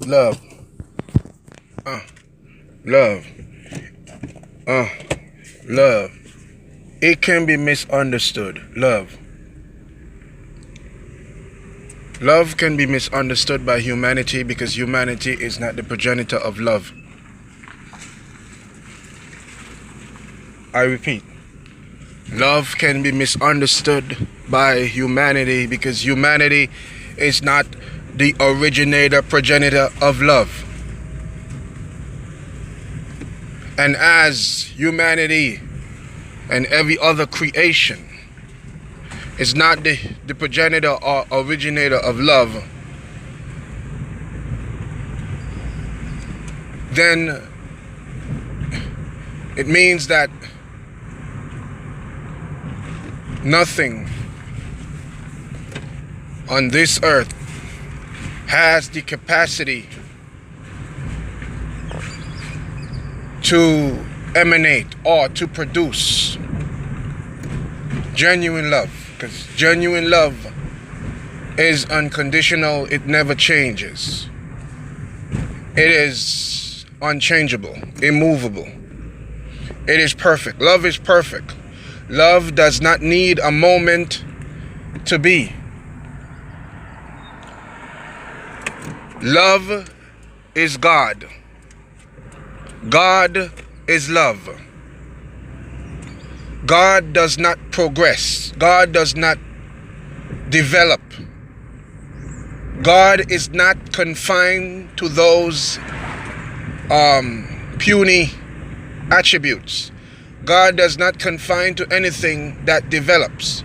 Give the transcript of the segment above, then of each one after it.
Love. Love. Love. It can be misunderstood. Love. Love can be misunderstood by humanity because humanity is not the progenitor of love. I repeat. Love can be misunderstood by humanity because humanity is not the originator, progenitor of love. And as humanity and every other creation is not the progenitor or originator of love, then it means that nothing on this earth has the capacity to emanate or to produce genuine love, because genuine love is unconditional. It never changes. It is unchangeable, immovable. It is perfect. Love is perfect. Love does not need a moment to be. Love is God. God is love. God does not progress. God does not develop. God is not confined to those puny attributes. God does not confine to anything that develops.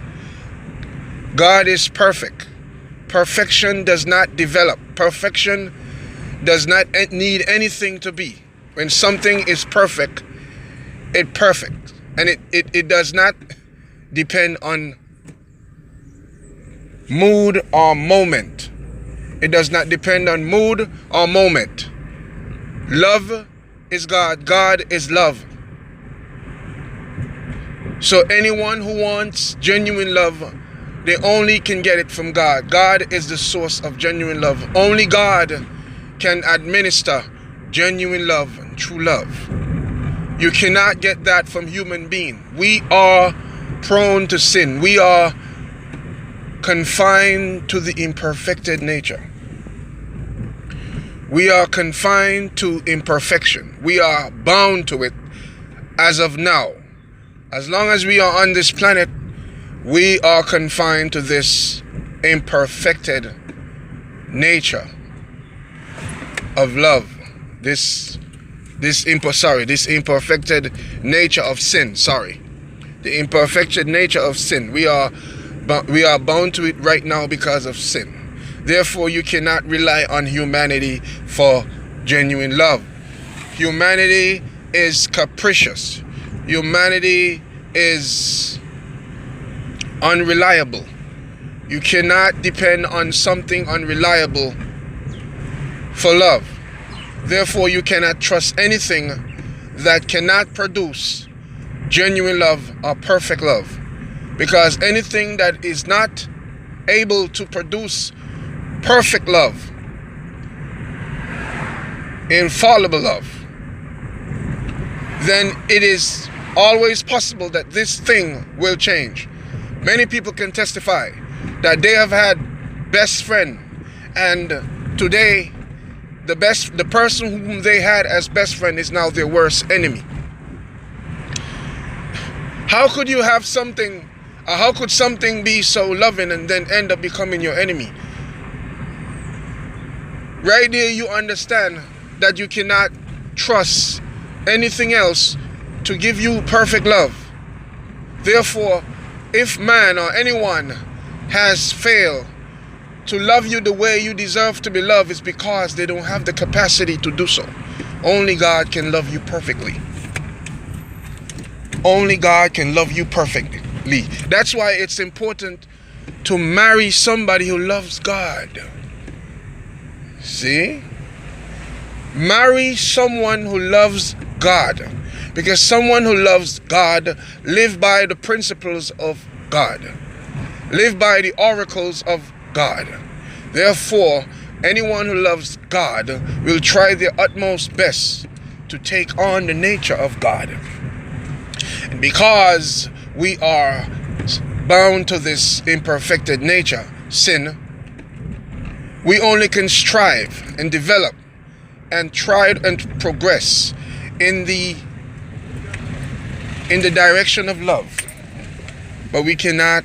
God is perfect. Perfection does not develop. Perfection does not need anything to be. When something is perfect, it's perfect. And it does not depend on mood or moment. It does not depend on mood or moment. Love is God. God is love. So anyone who wants genuine love, they only can get it from God. God is the source of genuine love. Only God can administer genuine love and true love. You cannot get that from human being. We are prone to sin. We are confined to the imperfected nature. We are confined to imperfection. We are bound to it as of now. As long as we are on this planet, we are confined to this imperfected nature of love. This imperfected nature of sin. The imperfected nature of sin. We are bound to it right now because of sin. Therefore, you cannot rely on humanity for genuine love. Humanity is capricious. Humanity is unreliable. You cannot depend on something unreliable for love. Therefore, you cannot trust anything that cannot produce genuine love or perfect love. Because anything that is not able to produce perfect love, infallible love, then it is always possible that this thing will change. Many people can testify that they have had best friend, and today the person whom they had as best friend is now their worst enemy. How could you have something, how could something be so loving and then end up becoming your enemy? Right there you understand that you cannot trust anything else to give you perfect love. Therefore, if man or anyone has failed to love you the way you deserve to be loved, it's because they don't have the capacity to do so. Only God can love you perfectly. Only God can love you perfectly. That's why it's important to marry somebody who loves God. See? Marry someone who loves God. Because someone who loves God lives by the principles of God. Live by the oracles of God. Therefore, anyone who loves God will try their utmost best to take on the nature of God. And because we are bound to this imperfected nature, sin, we only can strive and develop and try and progress in the direction of love. But we cannot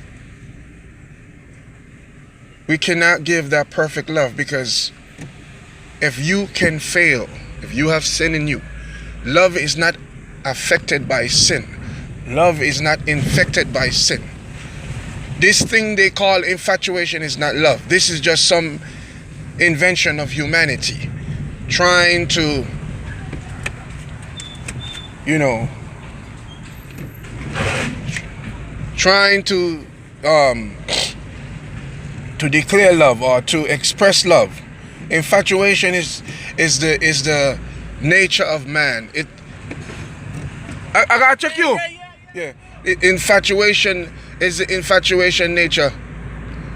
give that perfect love, because if you can fail, if you have sin in you, love is not affected by sin. Love is not infected by sin. This thing they call infatuation is not love. This is just some invention of humanity trying to, declare love or to express love. Infatuation is the nature of man. I gotta check you. Yeah. Infatuation is the infatuation nature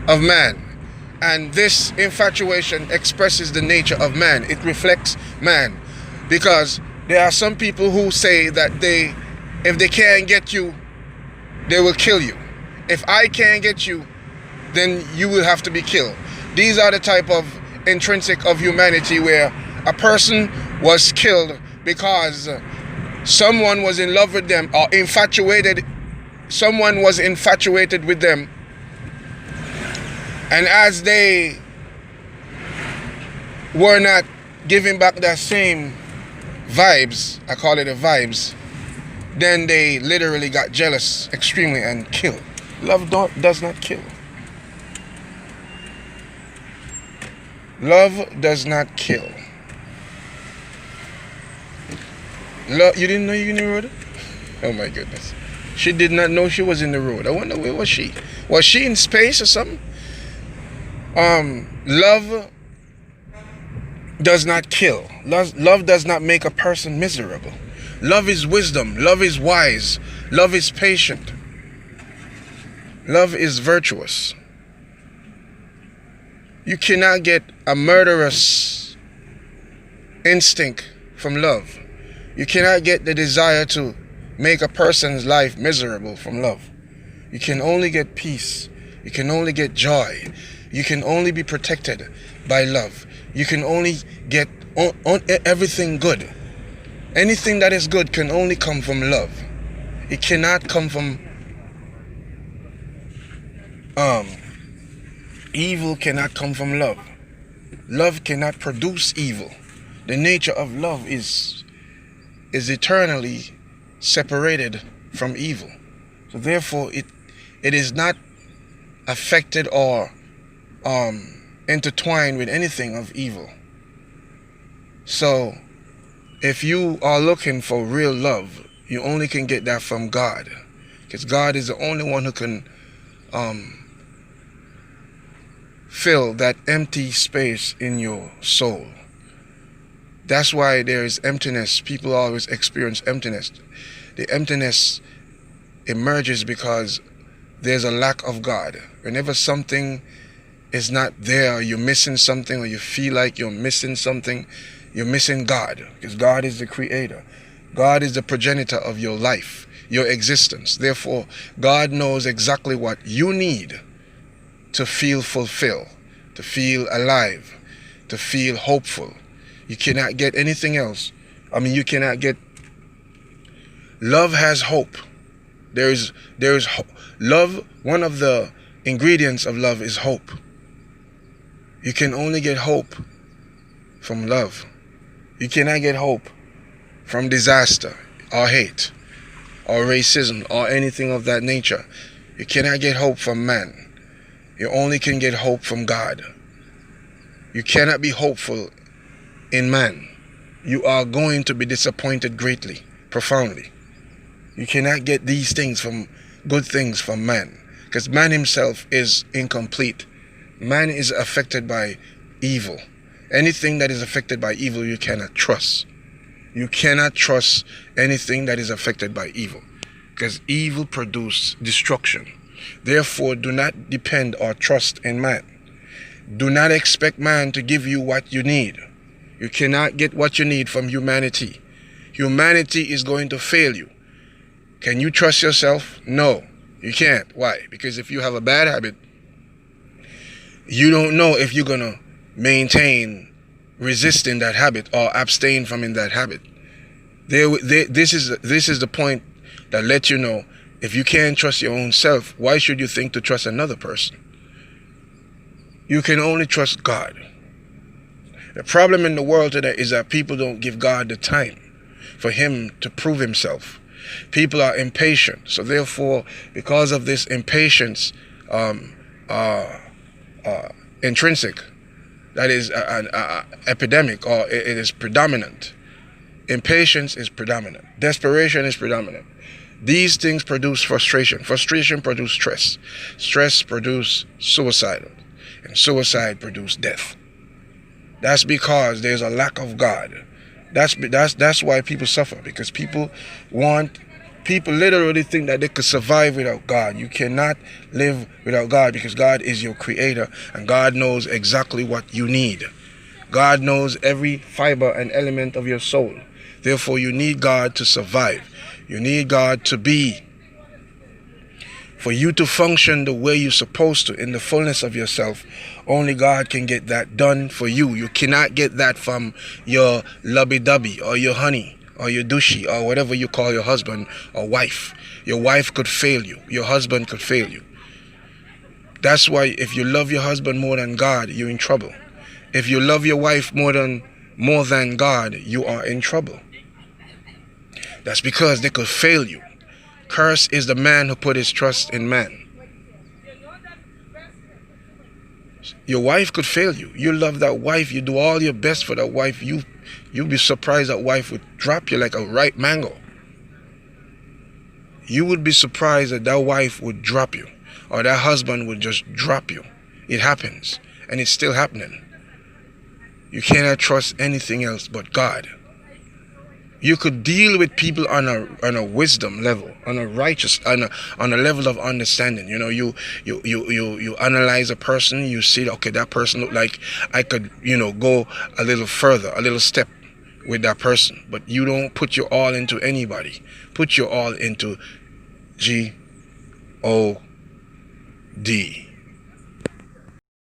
of man. And this infatuation expresses the nature of man. It reflects man. Because there are some people who say that if they can't get you, they will kill you. If I can't get you, then you will have to be killed. These are the type of intrinsic of humanity where a person was killed because someone was in love with them, or someone was infatuated with them, and as they were not giving back that same vibes, I call it the vibes, then they literally got jealous extremely and killed. Love does not kill. Love does not kill. Love, you didn't know you were in the road? Oh my goodness. She did not know she was in the road. I wonder, where was she? Was she in space or something? Love does not kill. Love does not make a person miserable. Love is wisdom. Love is wise. Love is patient. Love is virtuous. You cannot get a murderous instinct from love. You cannot get the desire to make a person's life miserable from love. You can only get peace. You can only get joy. You can only be protected by love. You can only get everything good. Anything that is good can only come from love. It cannot come from evil. Cannot come from love. Love cannot produce evil. The nature of love is eternally separated from evil. So therefore it is not affected or intertwined with anything of evil. So if you are looking for real love, you only can get that from God, because God is the only one who can fill that empty space in your soul. That's why there is emptiness. People always experience emptiness. The emptiness emerges because there's a lack of God. Whenever something is not there, you're missing something, or you feel like you're missing something, you're missing God, because God is the creator. God is the progenitor of your life, your existence. Therefore, God knows exactly what you need to feel fulfilled, to feel alive, to feel hopeful. You cannot get anything else. You cannot get... Love has hope. There is love. One of the ingredients of love is hope. You can only get hope from love. You cannot get hope from disaster or hate or racism or anything of that nature. You cannot get hope from man. You only can get hope from God. You cannot be hopeful in man. You are going to be disappointed greatly, profoundly. You cannot get these things from good things from man, because man himself is incomplete. Man is affected by evil. Anything that is affected by evil, you cannot trust. You cannot trust anything that is affected by evil, because evil produces destruction. Therefore, do not depend or trust in man. Do not expect man to give you what you need. You cannot get what you need from humanity. Humanity is going to fail you. Can you trust yourself? No, you can't. Why? Because if you have a bad habit, you don't know if you're going to maintain resisting that habit or abstain from in that habit. This is the point that lets you know, if you can't trust your own self, why should you think to trust another person? You can only trust God. The problem in the world today is that people don't give God the time for him to prove himself. People are impatient. So therefore, because of this impatience, intrinsic, that is an epidemic, or it is predominant. Impatience is predominant. Desperation is predominant. These things produce frustration. Frustration produces stress. Stress produces suicide. And suicide produces death. That's because there's a lack of God. That's why people suffer, because people literally think that they could survive without God. You cannot live without God, because God is your creator, and God knows exactly what you need. God knows every fiber and element of your soul. Therefore, you need God to survive. You need God to be. For you to function the way you're supposed to in the fullness of yourself, only God can get that done for you. You cannot get that from your lovey-dovey or your honey or your douchey or whatever you call your husband or wife. Your wife could fail you. Your husband could fail you. That's why if you love your husband more than God, you're in trouble. If you love your wife more than God, you are in trouble. That's because they could fail you. Cursed is the man who put his trust in man. Your wife could fail you. You love that wife. You do all your best for that wife. You'd be surprised that wife would drop you like a ripe mango. You would be surprised that wife would drop you, or that husband would just drop you. It happens, and it's still happening. You cannot trust anything else but God. You could deal with people on a wisdom level, on a righteous, on a level of understanding. You know, you analyze a person, you see, okay, that person look like I could, go a little further, a little step with that person. But you don't put your all into anybody. Put your all into God.